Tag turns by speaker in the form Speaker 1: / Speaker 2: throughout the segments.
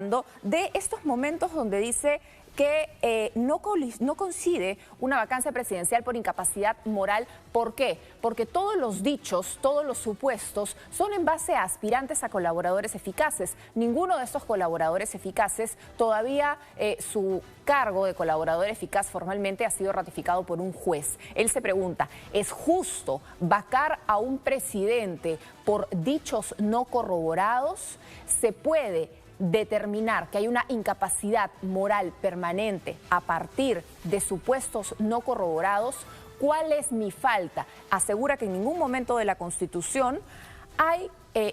Speaker 1: hablando de estos momentos donde dice que no coincide una vacancia presidencial por incapacidad moral. ¿Por qué? Porque todos los dichos, todos los supuestos son en base a aspirantes a colaboradores eficaces. Ninguno de estos colaboradores eficaces todavía su cargo de colaborador eficaz formalmente ha sido ratificado por un juez. Él se pregunta, ¿es justo vacar a un presidente por dichos no corroborados? ¿Se puede determinar que hay una incapacidad moral permanente a partir de supuestos no corroborados? ¿Cuál es mi falta? Asegura que en ningún momento de la Constitución hay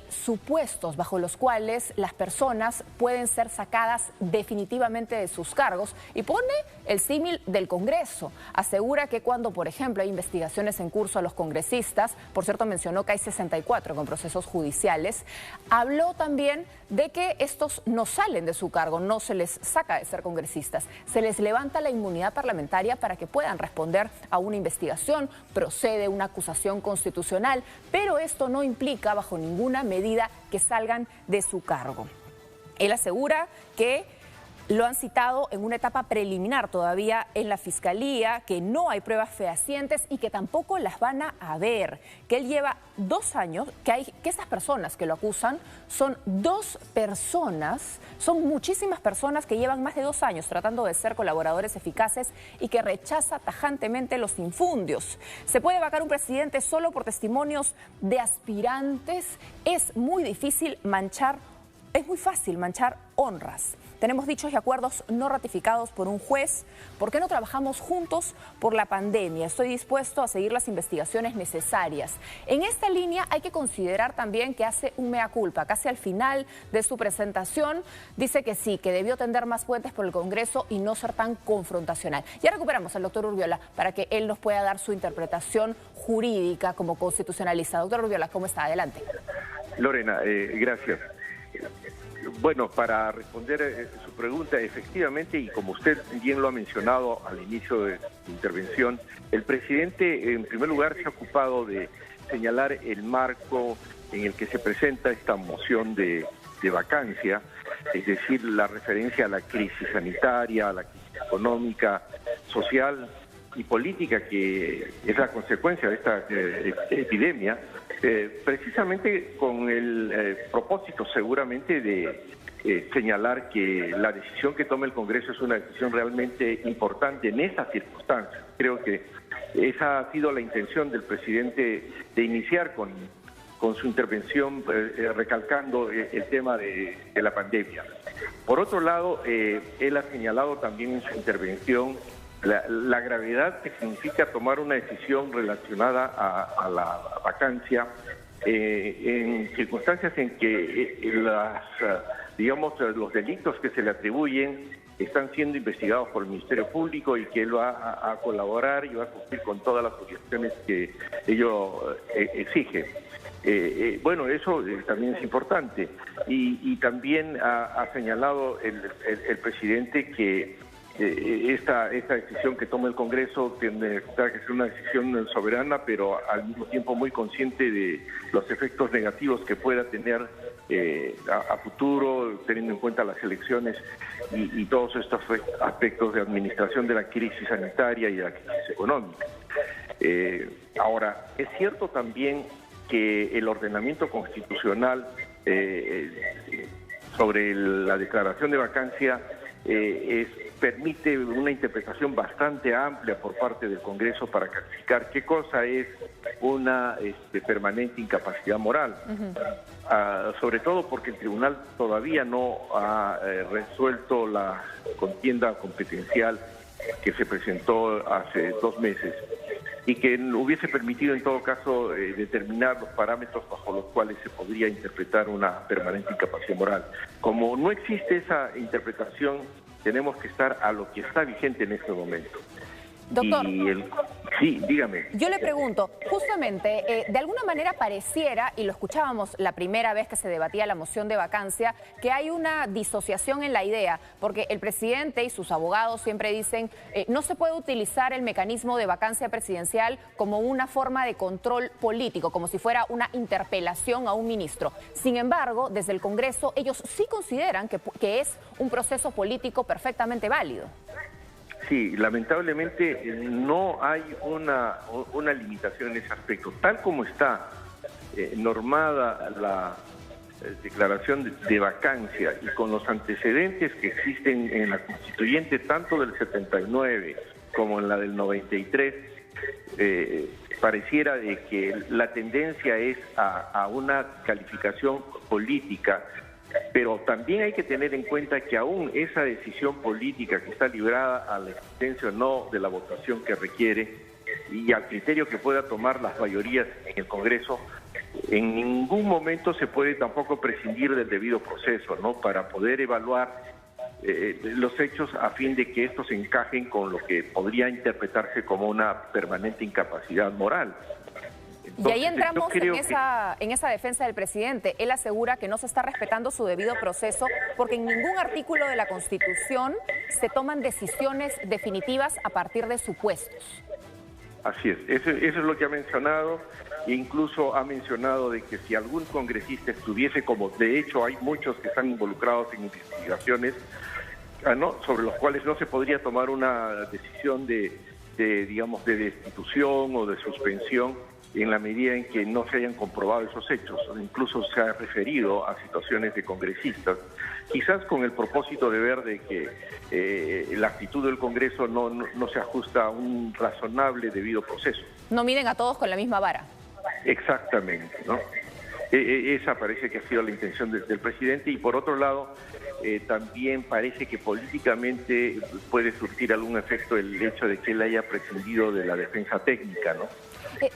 Speaker 1: supuestos bajo los cuales las personas pueden ser sacadas definitivamente de sus cargos y pone el símil del Congreso. Asegura que cuando, por ejemplo, hay investigaciones en curso a los congresistas, por cierto mencionó que hay 64 con procesos judiciales, habló también de que estos no salen de su cargo, no se les saca de ser congresistas, se les levanta la inmunidad parlamentaria para que puedan responder a una investigación, procede una acusación constitucional, pero esto no implica bajo ninguna medida que salgan de su cargo. Él asegura que lo han citado en una etapa preliminar todavía en la Fiscalía, que no hay pruebas fehacientes y que tampoco las van a haber, que él lleva 2 años, que esas personas que lo acusan son 2 personas, son muchísimas personas que llevan más de 2 años tratando de ser colaboradores eficaces y que rechaza tajantemente los infundios. ¿Se puede vacar un presidente solo por testimonios de aspirantes? Es muy difícil manchar, es muy fácil manchar honras. Tenemos dichos y acuerdos no ratificados por un juez. ¿Por qué no trabajamos juntos por la pandemia? Estoy dispuesto a seguir las investigaciones necesarias. En esta línea hay que considerar también que hace un mea culpa. Casi al final de su presentación dice que sí, que debió tender más puentes por el Congreso y no ser tan confrontacional. Ya recuperamos al doctor Urbiola para que él nos pueda dar su interpretación jurídica como constitucionalista. Doctor Urbiola, ¿cómo está? Adelante.
Speaker 2: Lorena, gracias. Bueno, para responder su pregunta, efectivamente, y como usted bien lo ha mencionado al inicio de su intervención, el presidente, en primer lugar, se ha ocupado de señalar el marco en el que se presenta esta moción de vacancia, es decir, la referencia a la crisis sanitaria, a la crisis económica, social y política que es la consecuencia de esta epidemia, precisamente con el propósito seguramente de señalar que la decisión que toma el Congreso es una decisión realmente importante en estas circunstancias. Creo que esa ha sido la intención del presidente de iniciar con su intervención recalcando el tema de la pandemia. Por otro lado, él ha señalado también en su intervención la gravedad que significa tomar una decisión relacionada a la vacancia en circunstancias en que los delitos que se le atribuyen están siendo investigados por el Ministerio Público y que él va a colaborar y va a cumplir con todas las obligaciones que ello exige. Bueno, eso también es importante. Y también ha señalado el presidente que esta decisión que toma el Congreso tiene que ser una decisión soberana, pero al mismo tiempo muy consciente de los efectos negativos que pueda tener a futuro, teniendo en cuenta las elecciones y todos estos aspectos de administración de la crisis sanitaria y de la crisis económica. Ahora, es cierto también que el ordenamiento constitucional sobre la declaración de vacancia permite una interpretación bastante amplia por parte del Congreso para clasificar qué cosa es una permanente incapacidad moral. Sobre todo porque el tribunal todavía no ha resuelto la contienda competencial que se presentó hace 2 meses y que hubiese permitido en todo caso determinar los parámetros bajo los cuales se podría interpretar una permanente incapacidad moral. Como no existe esa interpretación, tenemos que estar a lo que está vigente en este momento.
Speaker 1: Doctor,
Speaker 2: Sí, dígame.
Speaker 1: Yo le pregunto, justamente, de alguna manera pareciera, y lo escuchábamos la primera vez que se debatía la moción de vacancia, que hay una disociación en la idea, porque el presidente y sus abogados siempre dicen no se puede utilizar el mecanismo de vacancia presidencial como una forma de control político, como si fuera una interpelación a un ministro. Sin embargo, desde el Congreso, ellos sí consideran que es un proceso político perfectamente válido.
Speaker 2: Sí, lamentablemente no hay una limitación en ese aspecto. Tal como está normada la declaración de vacancia y con los antecedentes que existen en la constituyente, tanto del 79 como en la del 93, pareciera de que la tendencia es a una calificación política. Pero también hay que tener en cuenta que aún esa decisión política que está librada a la existencia o no de la votación que requiere y al criterio que pueda tomar las mayorías en el Congreso, en ningún momento se puede tampoco prescindir del debido proceso, ¿no? Para poder evaluar los hechos a fin de que estos encajen con lo que podría interpretarse como una permanente incapacidad moral.
Speaker 1: Entonces, y ahí entramos en esa defensa del presidente. Él asegura que no se está respetando su debido proceso porque en ningún artículo de la Constitución se toman decisiones definitivas a partir de supuestos.
Speaker 2: Así es, eso es lo que ha mencionado, e incluso ha mencionado de que si algún congresista estuviese, como de hecho hay muchos que están involucrados en investigaciones, sobre los cuales no se podría tomar una decisión digamos, de destitución o de suspensión en la medida en que no se hayan comprobado esos hechos. Incluso se ha referido a situaciones de congresistas, quizás con el propósito de ver de que la actitud del Congreso no se ajusta a un razonable debido proceso.
Speaker 1: No miden a todos con la misma vara.
Speaker 2: Exactamente, ¿no? Esa parece que ha sido la intención del presidente, y por otro lado, también parece que políticamente puede surtir algún efecto el hecho de que él haya prescindido de la defensa técnica, ¿no?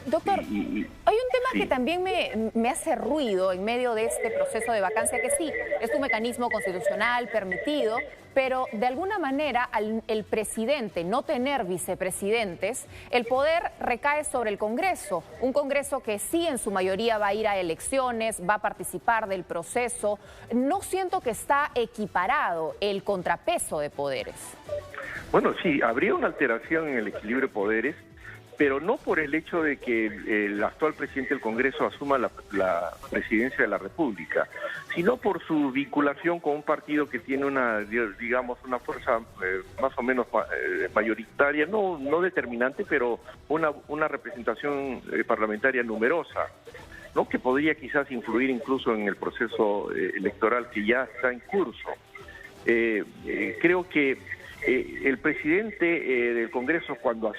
Speaker 1: Doctor, hay un tema que también me hace ruido en medio de este proceso de vacancia, que sí, es un mecanismo constitucional permitido, pero de alguna manera al el presidente no tener vicepresidentes, el poder recae sobre el Congreso, un Congreso que sí en su mayoría va a ir a elecciones, va a participar del proceso. No siento que está equiparado el contrapeso de poderes.
Speaker 2: Bueno, sí, habría una alteración en el equilibrio de poderes, pero no por el hecho de que el actual presidente del Congreso asuma la presidencia de la República, sino por su vinculación con un partido que tiene una fuerza más o menos mayoritaria, no determinante, pero una representación parlamentaria numerosa, ¿no? Que podría quizás influir incluso en el proceso electoral que ya está en curso. Creo que el presidente del Congreso, cuando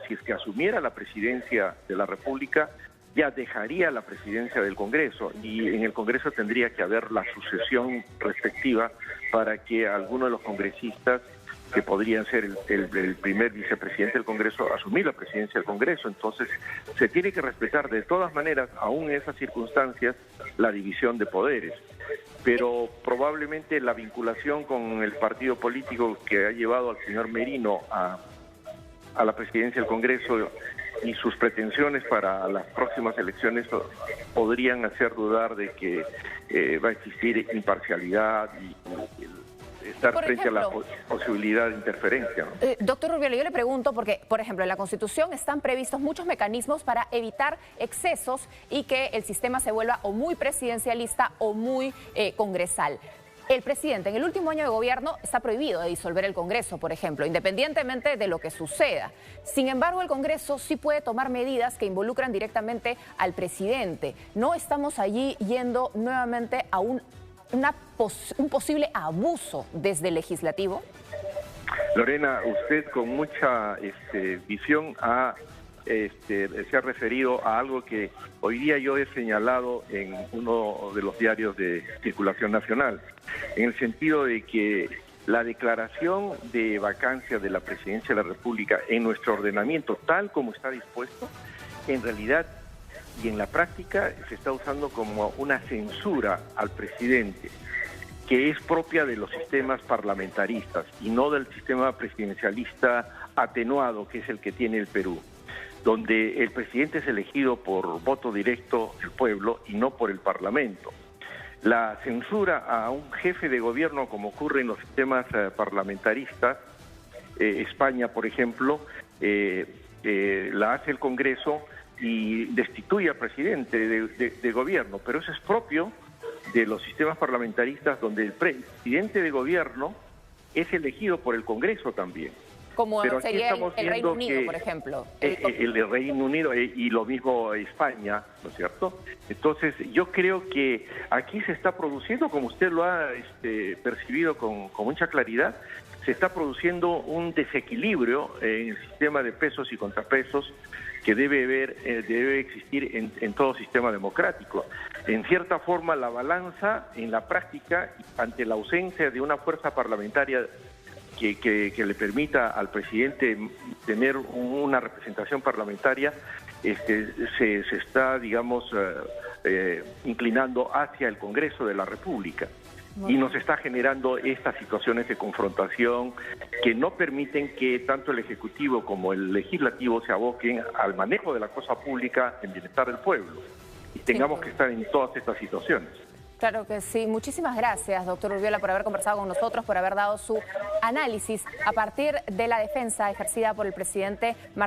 Speaker 2: si es que asumiera la presidencia de la República, ya dejaría la presidencia del Congreso, y en el Congreso tendría que haber la sucesión respectiva para que alguno de los congresistas, que podrían ser el primer vicepresidente del Congreso, asumir la presidencia del Congreso. Entonces, se tiene que respetar de todas maneras, aún en esas circunstancias, la división de poderes. Pero probablemente la vinculación con el partido político que ha llevado al señor Merino a la presidencia del Congreso y sus pretensiones para las próximas elecciones podrían hacer dudar de que va a existir imparcialidad y estar frente a la posibilidad de interferencia, ¿no?
Speaker 1: Doctor Rubiolo, yo le pregunto porque, por ejemplo, en la Constitución están previstos muchos mecanismos para evitar excesos y que el sistema se vuelva o muy presidencialista o muy congresal. El presidente en el último año de gobierno está prohibido de disolver el Congreso, por ejemplo, independientemente de lo que suceda. Sin embargo, el Congreso sí puede tomar medidas que involucran directamente al presidente. No estamos allí yendo nuevamente a un posible abuso desde el legislativo.
Speaker 2: Lorena, usted con mucha visión se ha referido a algo que hoy día yo he señalado en uno de los diarios de circulación nacional, en el sentido de que la declaración de vacancia de la presidencia de la República en nuestro ordenamiento, tal como está dispuesto, en realidad y en la práctica se está usando como una censura al presidente, que es propia de los sistemas parlamentaristas y no del sistema presidencialista atenuado que es el que tiene el Perú. donde el presidente es elegido por voto directo del pueblo y no por el Parlamento. La censura a un jefe de gobierno, como ocurre en los sistemas parlamentaristas, España, por ejemplo, la hace el Congreso y destituye al presidente de gobierno, pero eso es propio de los sistemas parlamentaristas donde el presidente de gobierno es elegido por el Congreso también.
Speaker 1: Como
Speaker 2: Pero
Speaker 1: sería el Reino Unido, por ejemplo.
Speaker 2: El Reino Unido y lo mismo España, ¿no es cierto? Entonces, yo creo que aquí se está produciendo, como usted lo ha percibido con mucha claridad, se está produciendo un desequilibrio en el sistema de pesos y contrapesos que debe existir en todo sistema democrático. En cierta forma, la balanza en la práctica, ante la ausencia de una fuerza parlamentaria que le permita al presidente tener una representación parlamentaria, se está, digamos, inclinando hacia el Congreso de la República. Y nos está generando estas situaciones de confrontación que no permiten que tanto el Ejecutivo como el Legislativo se aboquen al manejo de la cosa pública en bienestar del pueblo. Y tengamos que estar en todas estas situaciones.
Speaker 1: Claro que sí. Muchísimas gracias, doctor Urbiola, por haber conversado con nosotros, por haber dado su análisis a partir de la defensa ejercida por el presidente Martín